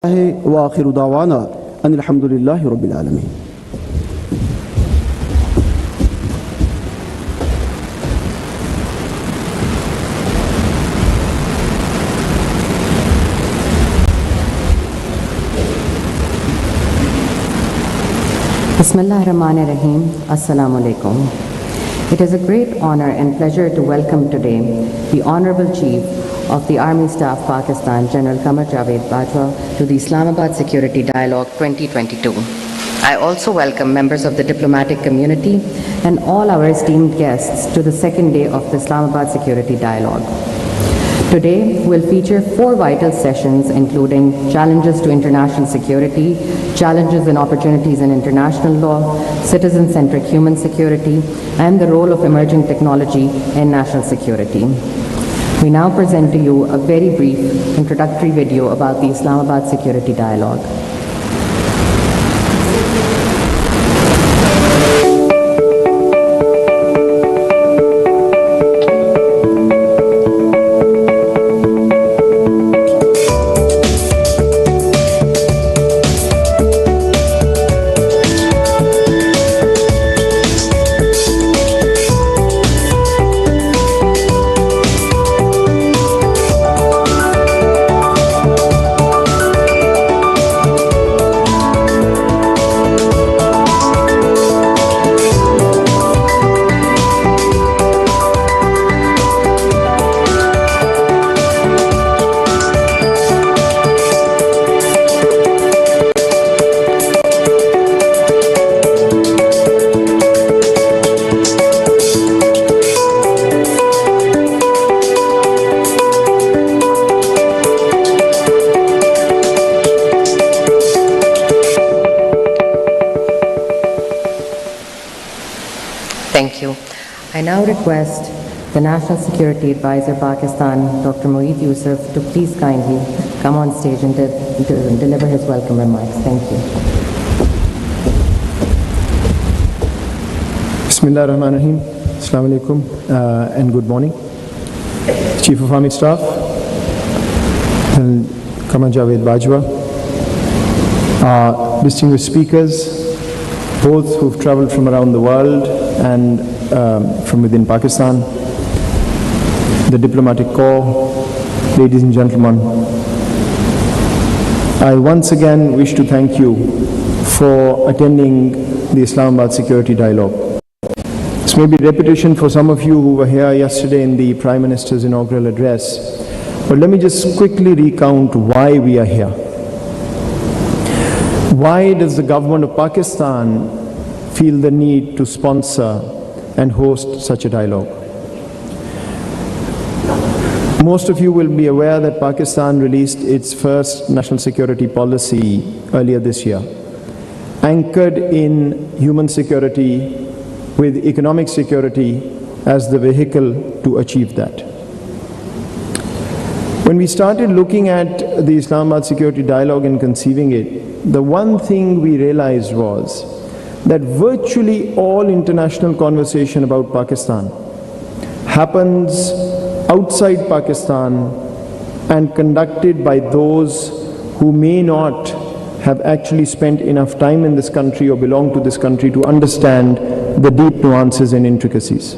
وآخر دعوانا أن الحمد لله رب العالمين. Bismillah ar-Rahman ar-Rahim. Assalamu alaikum. It is a great honor and pleasure to welcome today the Honorable Chief of the Army Staff Pakistan, General Qamar Javed Bajwa, to the Islamabad Security Dialogue 2022. I also welcome members of the diplomatic community and all our esteemed guests to the second day of the Islamabad Security Dialogue. Today will feature 4 vital sessions including challenges to international security, challenges and opportunities in international law, citizen-centric human security, and the role of emerging technology in national security. We now present to you a very brief introductory video about the Islamabad Security Dialogue. Thank you. I now request the National Security Advisor Pakistan, Dr. Mohit Yusuf, to please kindly come on stage and deliver his welcome remarks. Thank you. Bismillah ar-Rahman ar-Rahim. Assalamu alaikum and good morning. Chief of Army Staff, Qamar Javed Bajwa, distinguished speakers, both who've traveled from around the world and from within Pakistan, the diplomatic corps, ladies and gentlemen, I once again wish to thank you for attending the Islamabad Security Dialogue. This may be repetition for some of you who were here yesterday in the Prime Minister's inaugural address, but let me just quickly recount why we are here. Why does the government of Pakistan feel the need to sponsor and host such a dialogue? Most of you will be aware that Pakistan released its first national security policy earlier this year, anchored in human security with economic security as the vehicle to achieve that. When we started looking at the Islamabad Security Dialogue and conceiving it, the one thing we realized was that virtually all international conversation about Pakistan happens outside Pakistan and conducted by those who may not have actually spent enough time in this country or belong to this country to understand the deep nuances and intricacies.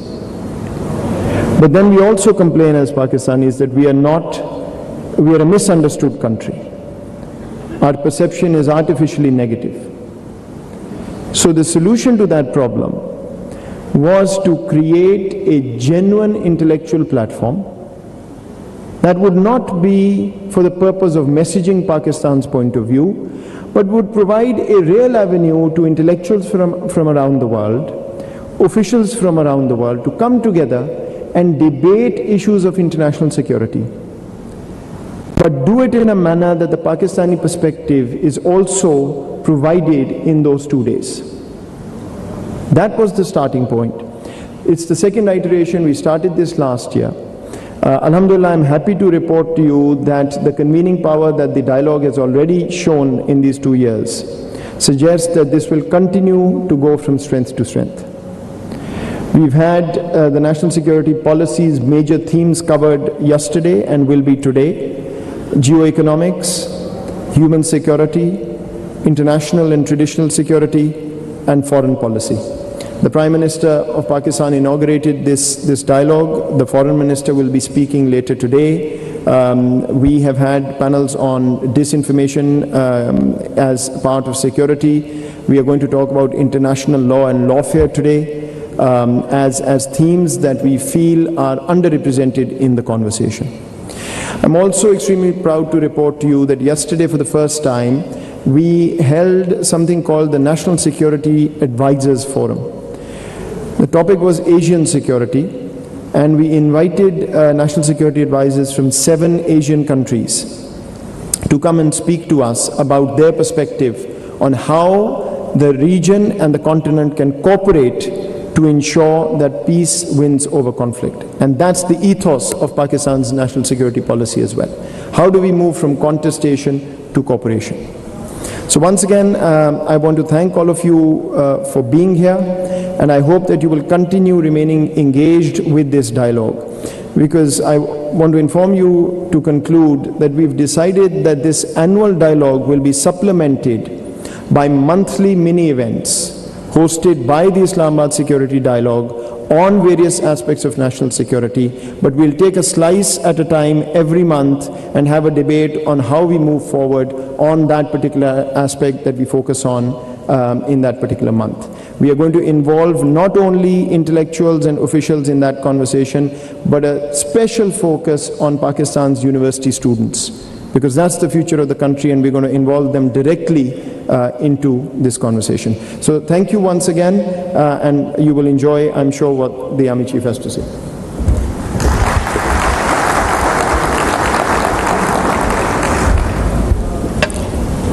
But then we also complain as Pakistanis that we are a misunderstood country. Our perception is artificially negative. So the solution to that problem was to create a genuine intellectual platform that would not be for the purpose of messaging Pakistan's point of view, but would provide a real avenue to intellectuals from around the world, officials from around the world, to come together and debate issues of international security, but do it in a manner that the Pakistani perspective is also provided in those 2 days. That was the starting point. It's the second iteration. We started this last year. Alhamdulillah, I'm happy to report to you that the convening power that the dialogue has already shown in these 2 years suggests that this will continue to go from strength to strength. We've had the national security policy's major themes covered yesterday and will be today: geoeconomics, human security, international and traditional security, and foreign policy. The Prime Minister of Pakistan inaugurated this dialogue. The Foreign Minister will be speaking later today. We have had panels on disinformation as part of security. We are going to talk about international law and lawfare today as themes that we feel are underrepresented in the conversation. I'm also extremely proud to report to you that yesterday, for the first time, we held something called the National Security Advisors Forum. The topic was Asian security, and we invited national security advisors from 7 Asian countries to come and speak to us about their perspective on how the region and the continent can cooperate to ensure that peace wins over conflict. And that's the ethos of Pakistan's national security policy as well. How do we move from contestation to cooperation? So once again, I want to thank all of you for being here, and I hope that you will continue remaining engaged with this dialogue, because I want to inform you to conclude that we've decided that this annual dialogue will be supplemented by monthly mini events hosted by the Islamabad Security Dialogue on various aspects of national security, but we'll take a slice at a time every month and have a debate on how we move forward on that particular aspect that we focus on in that particular month. We are going to involve not only intellectuals and officials in that conversation, but a special focus on Pakistan's university students, because that's the future of the country, and we're going to involve them directly into this conversation. So thank you once again, and you will enjoy, I'm sure, what the Army Chief has to say.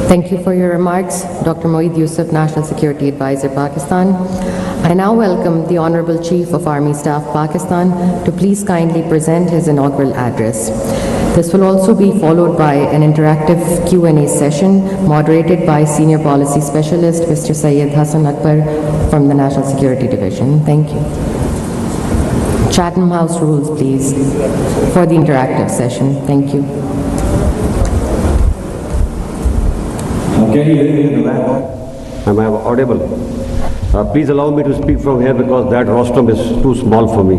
Thank you for your remarks, Dr. Mohit Yusuf, National Security Advisor, Pakistan. I now welcome the Honorable Chief of Army Staff, Pakistan, to please kindly present his inaugural address. This will also be followed by an interactive Q&A session moderated by Senior Policy Specialist, Mr. Syed Hassan Akbar from the National Security Division. Thank you. Chatham House rules, please, for the interactive session. Thank you. Can you hear me in the back? Am I audible? Please allow me to speak from here because that rostrum is too small for me.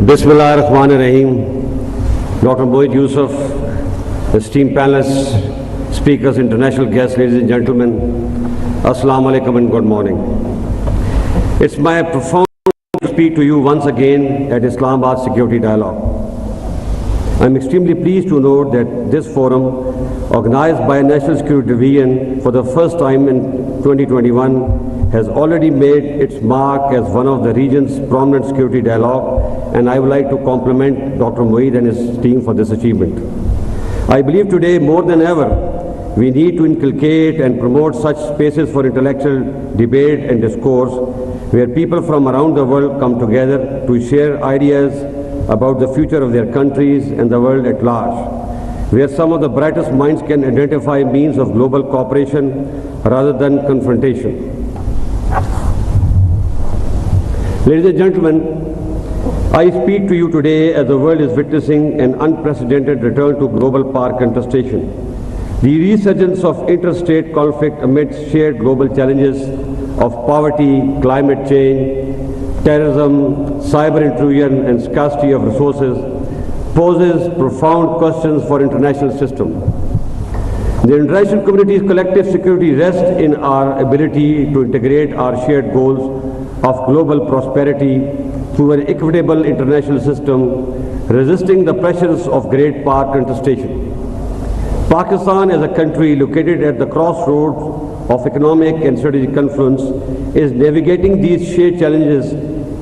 Bismillah ar-Rahman ar-Rahim. Dr. Mohit Yusuf, esteemed panelists, speakers, international guests, ladies and gentlemen, Assalamu alaikum and good morning. It's my profound to speak to you once again at Islamabad Security Dialogue. I'm extremely pleased to note that this forum, organized by National Security Division for the first time in 2021, has already made its mark as one of the region's prominent security dialogue, and I would like to compliment Dr. Mohit and his team for this achievement. I believe today more than ever, we need to inculcate and promote such spaces for intellectual debate and discourse, where people from around the world come together to share ideas about the future of their countries and the world at large, where some of the brightest minds can identify means of global cooperation rather than confrontation. Ladies and gentlemen, I speak to you today as the world is witnessing an unprecedented return to global power contestation. The resurgence of interstate conflict amidst shared global challenges of poverty, climate change, terrorism, cyber intrusion, and scarcity of resources poses profound questions for international system. The international community's collective security rests in our ability to integrate our shared goals of global prosperity through an equitable international system, resisting the pressures of great power contestation. Pakistan, as a country located at the crossroads of economic and strategic confluence, is navigating these shared challenges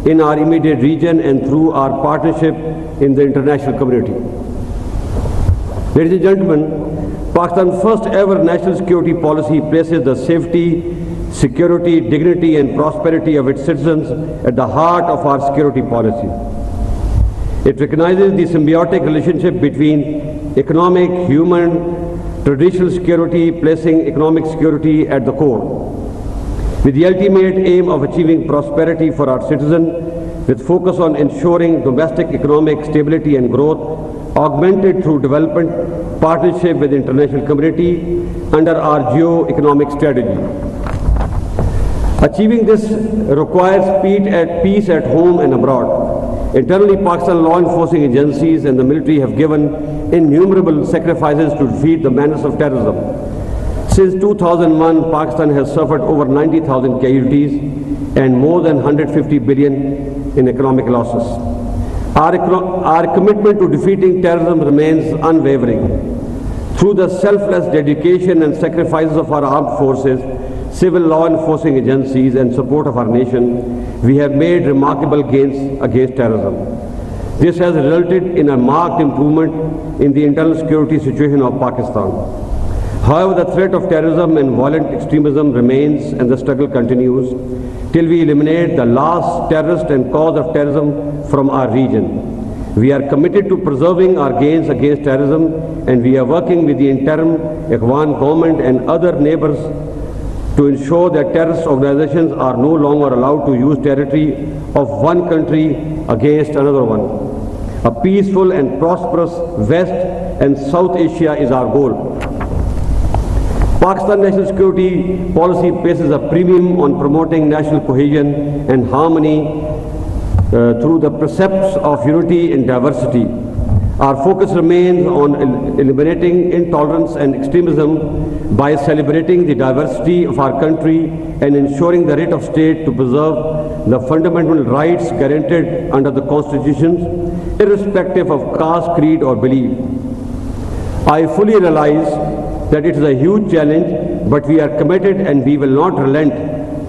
in our immediate region and through our partnership in the international community. Ladies and gentlemen, Pakistan's first ever national security policy places the safety, security, dignity and prosperity of its citizens at the heart of our security policy. It recognizes the symbiotic relationship between economic, human, traditional security, placing economic security at the core, with the ultimate aim of achieving prosperity for our citizens, with focus on ensuring domestic economic stability and growth augmented through development partnership with the international community under our geo-economic strategy. Achieving this requires peace at home and abroad. Internally, Pakistan law enforcing agencies and the military have given innumerable sacrifices to defeat the menace of terrorism. Since 2001, Pakistan has suffered over 90,000 casualties and more than 150 billion in economic losses. Our commitment to defeating terrorism remains unwavering. Through the selfless dedication and sacrifices of our armed forces, civil law enforcing agencies and support of our nation, we have made remarkable gains against terrorism. This has resulted in a marked improvement in the internal security situation of Pakistan. However, the threat of terrorism and violent extremism remains and the struggle continues till we eliminate the last terrorist and cause of terrorism from our region. We are committed to preserving our gains against terrorism, and we are working with the interim Afghan government and other neighbors to ensure that terrorist organizations are no longer allowed to use territory of one country against another one. A peaceful and prosperous West and South Asia is our goal. Pakistan national security policy places a premium on promoting national cohesion and harmony through the precepts of unity in diversity. Our focus remains on eliminating intolerance and extremism by celebrating the diversity of our country and ensuring the right of state to preserve the fundamental rights guaranteed under the constitutions, irrespective of caste, creed or belief. I fully realize that it is a huge challenge, but we are committed and we will not relent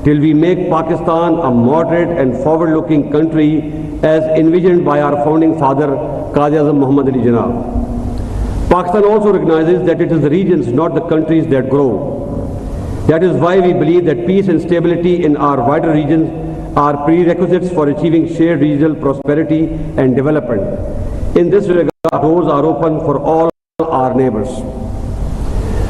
till we make Pakistan a moderate and forward-looking country as envisioned by our founding father, Qazi-Azam Muhammad Ali Jinnah. Pakistan also recognizes that it is the regions, not the countries, that grow. That is why we believe that peace and stability in our wider regions are prerequisites for achieving shared regional prosperity and development. In this regard, doors are open for all our neighbors.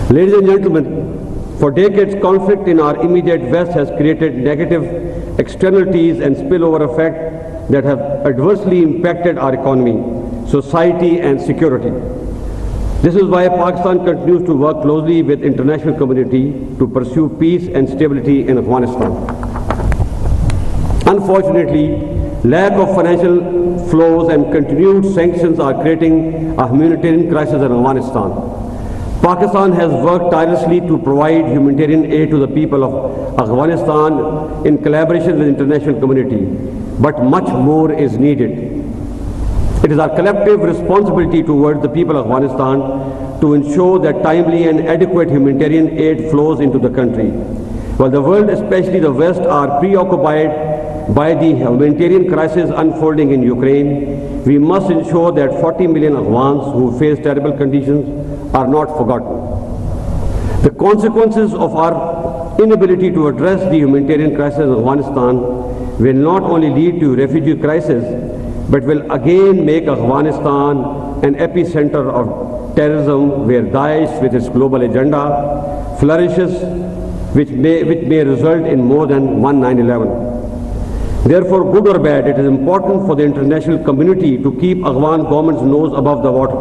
Ladies and gentlemen, for decades, conflict in our immediate west has created negative externalities and spillover effect that have adversely impacted our economy, society and security. This is why Pakistan continues to work closely with international community to pursue peace and stability in Afghanistan. Unfortunately, lack of financial flows and continued sanctions are creating a humanitarian crisis in Afghanistan. Pakistan has worked tirelessly to provide humanitarian aid to the people of Afghanistan in collaboration with the international community, but much more is needed. It is our collective responsibility towards the people of Afghanistan to ensure that timely and adequate humanitarian aid flows into the country. While the world, especially the West, are preoccupied by the humanitarian crisis unfolding in Ukraine, we must ensure that 40 million Afghans who face terrible conditions are not forgotten. The consequences of our inability to address the humanitarian crisis in Afghanistan will not only lead to refugee crisis, but will again make Afghanistan an epicenter of terrorism where Daesh with its global agenda flourishes, which may result in more than one 9/11. Therefore, good or bad, it is important for the international community to keep Afghan government's nose above the water.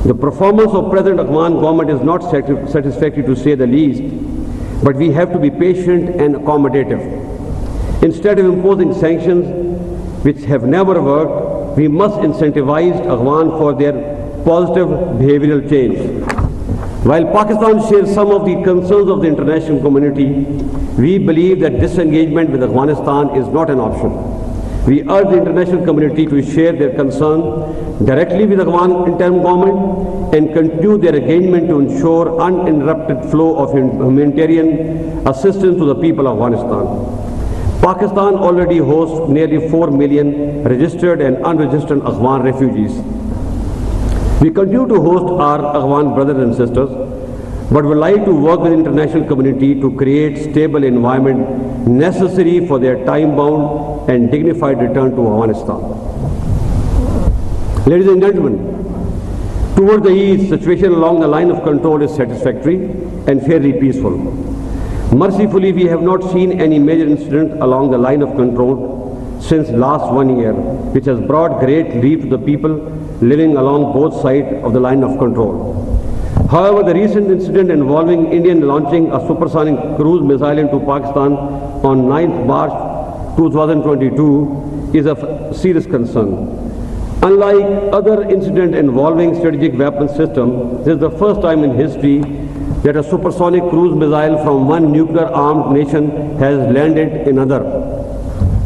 The performance of present Afghan government is not satisfactory to say the least, but we have to be patient and accommodative. Instead of imposing sanctions which have never worked, we must incentivize Afghan for their positive behavioral change. While Pakistan shares some of the concerns of the international community, we believe that disengagement with Afghanistan is not an option. We urge the international community to share their concerns directly with the Afghan interim government and continue their engagement to ensure uninterrupted flow of humanitarian assistance to the people of Afghanistan. Pakistan already hosts nearly 4 million registered and unregistered Afghan refugees. We continue to host our Afghan brothers and sisters, but would like to work with the international community to create stable environment necessary for their time-bound and dignified return to Afghanistan. Ladies and gentlemen, toward the east, situation along the line of control is satisfactory and fairly peaceful. Mercifully, we have not seen any major incident along the line of control since last 1 year, which has brought great relief to the people living along both sides of the line of control. However, the recent incident involving Indian launching a supersonic cruise missile into Pakistan on 9th March 2022 is of serious concern. Unlike other incidents involving strategic weapon system, this is the first time in history that a supersonic cruise missile from one nuclear-armed nation has landed in another.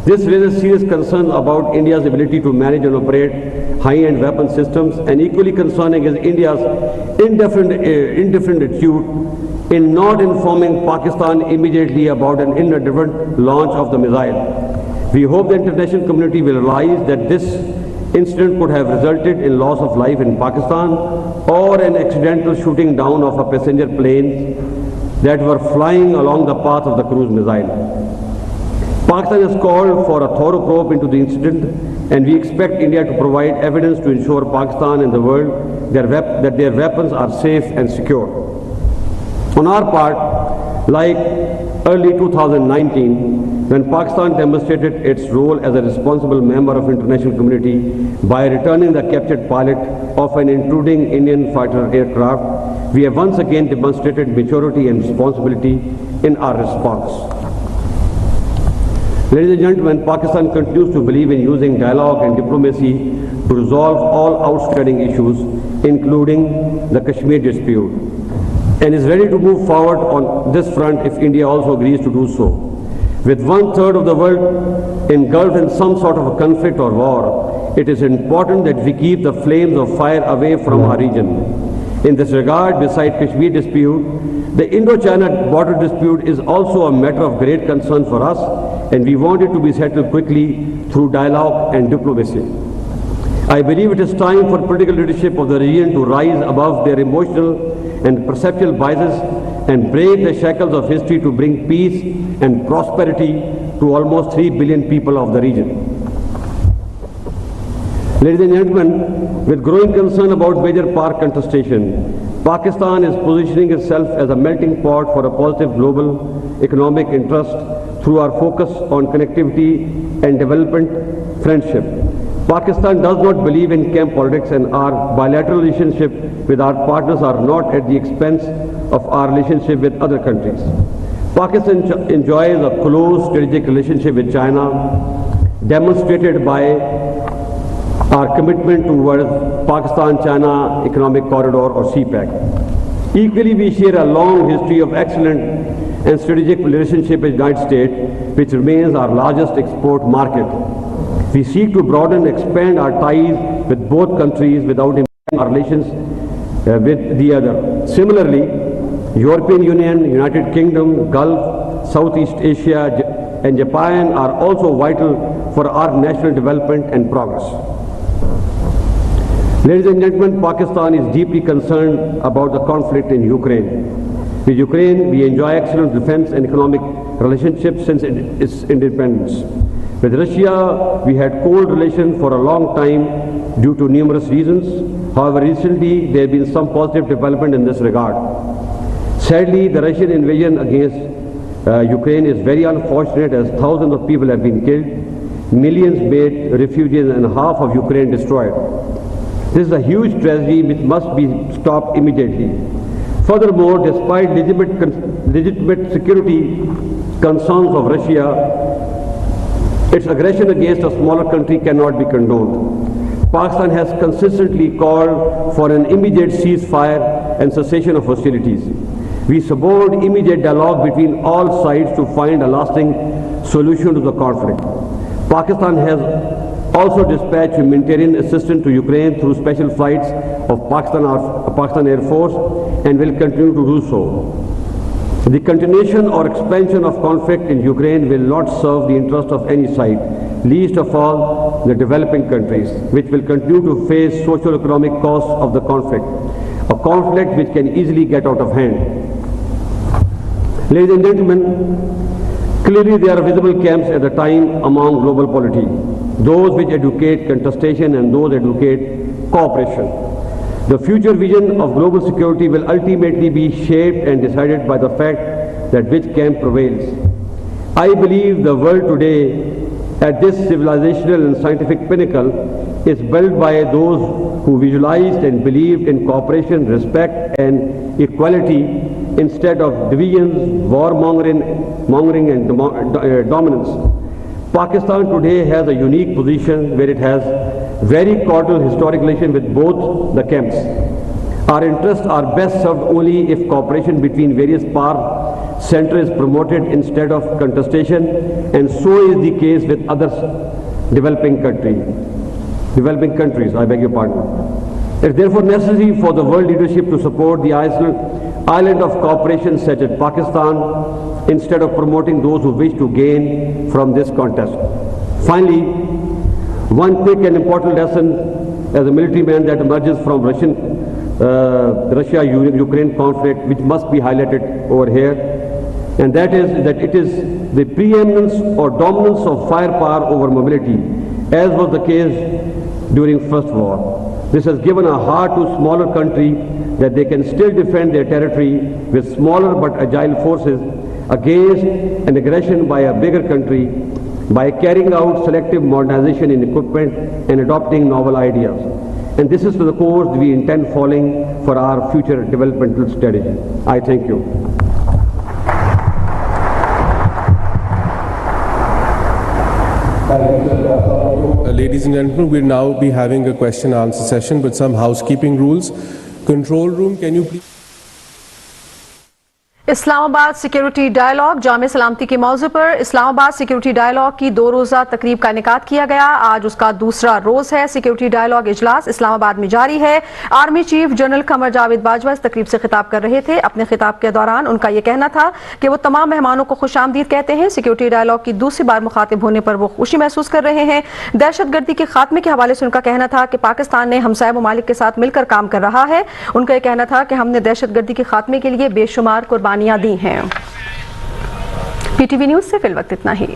This raises serious concerns about India's ability to manage and operate high-end weapon systems, and equally concerning is India's indifferent attitude in not informing Pakistan immediately about an inadvertent launch of the missile. We hope the international community will realize that this incident could have resulted in loss of life in Pakistan or an accidental shooting down of a passenger plane that were flying along the path of the cruise missile. Pakistan has called for a thorough probe into the incident, and we expect India to provide evidence to ensure Pakistan and the world that their weapons are safe and secure. On our part, like early 2019, when Pakistan demonstrated its role as a responsible member of international community by returning the captured pilot of an intruding Indian fighter aircraft, we have once again demonstrated maturity and responsibility in our response. Ladies and gentlemen, Pakistan continues to believe in using dialogue and diplomacy to resolve all outstanding issues, including the Kashmir dispute, and is ready to move forward on this front if India also agrees to do so. With 1/3 of the world engulfed in some sort of a conflict or war, it is important that we keep the flames of fire away from our region. In this regard, besides Kashmir dispute, the Indo-China border dispute is also a matter of great concern for us, and we want it to be settled quickly through dialogue and diplomacy. I believe it is time for political leadership of the region to rise above their emotional and perceptual biases and break the shackles of history to bring peace and prosperity to almost 3 billion people of the region. Ladies and gentlemen, with growing concern about major park contestation, Pakistan is positioning itself as a melting pot for a positive global economic interest through our focus on connectivity and development friendship. Pakistan does not believe in camp politics, and our bilateral relationship with our partners are not at the expense of our relationship with other countries. Pakistan enjoys a close strategic relationship with China, demonstrated by our commitment towards Pakistan-China Economic Corridor or CPEC. Equally, we share a long history of excellent and strategic relationship with the United States, which remains our largest export market. We seek to broaden and expand our ties with both countries without impairing our relations with the other. Similarly, European Union, United Kingdom, Gulf, Southeast Asia, and Japan are also vital for our national development and progress. Ladies and gentlemen, Pakistan is deeply concerned about the conflict in Ukraine. With Ukraine, we enjoy excellent defense and economic relationships since its independence. With Russia, we had cold relations for a long time due to numerous reasons. However, recently there have been some positive development in this regard. Sadly, the Russian invasion against Ukraine is very unfortunate, as thousands of people have been killed, millions made refugees, and half of Ukraine destroyed. This is a huge tragedy which must be stopped immediately. Furthermore, despite legitimate security concerns of Russia, its aggression against a smaller country cannot be condoned. Pakistan has consistently called for an immediate ceasefire and cessation of hostilities. We support immediate dialogue between all sides to find a lasting solution to the conflict. Pakistan has also dispatched humanitarian assistance to Ukraine through special flights of Pakistan Air Force and will continue to do so. The continuation or expansion of conflict in Ukraine will not serve the interest of any side, least of all the developing countries, which will continue to face socio-economic costs of the conflict, a conflict which can easily get out of hand. Ladies and gentlemen, clearly there are visible camps at the time among global polity, those which advocate contestation and those advocate cooperation. The future vision of global security will ultimately be shaped and decided by the fact that which camp prevails. I believe the world today at this civilizational and scientific pinnacle is built by those who visualized and believed in cooperation, respect and equality instead of divisions, warmongering and dominance. Pakistan today has a unique position where it has very cordial historic relation with both the camps. Our interests are best served only if cooperation between various power centers is promoted instead of contestation, and so is the case with other developing countries, I beg your pardon. It is therefore necessary for the world leadership to support the island of cooperation such as Pakistan instead of promoting those who wish to gain from this contest. Finally, one quick and important lesson as a military man that emerges from Russia-Ukraine conflict, which must be highlighted over here, and that is that it is the preeminence or dominance of firepower over mobility, as was the case during First War. This has given a heart to smaller country that they can still defend their territory with smaller but agile forces against an aggression by a bigger country by carrying out selective modernization in equipment and adopting novel ideas. And this is the course we intend following for our future developmental strategy. I thank you. Ladies and gentlemen, we'll now be having a question and answer session with some housekeeping rules. Control room, can you please? Islamabad security dialogue जामे सलामती के मौजू पर Islamabad security dialogue की 2 रोज़ा तकरीब का इनेकाद किया गया। आज उसका दूसरा रोज है। सिक्योरिटी डायलॉग इजलास इस्लामाबाद में जारी है। Army chief general Qamar Javed Bajwa इस तकरीब से खिताब कर रहे थे। अपने खिताब के दौरान उनका यह कहना था कि वो तमाम मेहमानों को खुशामदीद कहते हैं। सिक्योरिटी डायलॉग की दूसरी बार मुखातिब होने पर वो खुशी महसूस कर रहे हैं। दहशतगर्दी के खात्मे के हवाले से उनका कहना था कि पाकिस्तान ने हमसाया ममालिक के साथ मिलकर काम कर रहा है। उनका यह कहना था कि हमने दहशतगर्दी के खात्मे के लिए बेशुमार कुर्बानियां दी हैं। पीटीवी न्यूज़ से फिल वक्त इतना ही।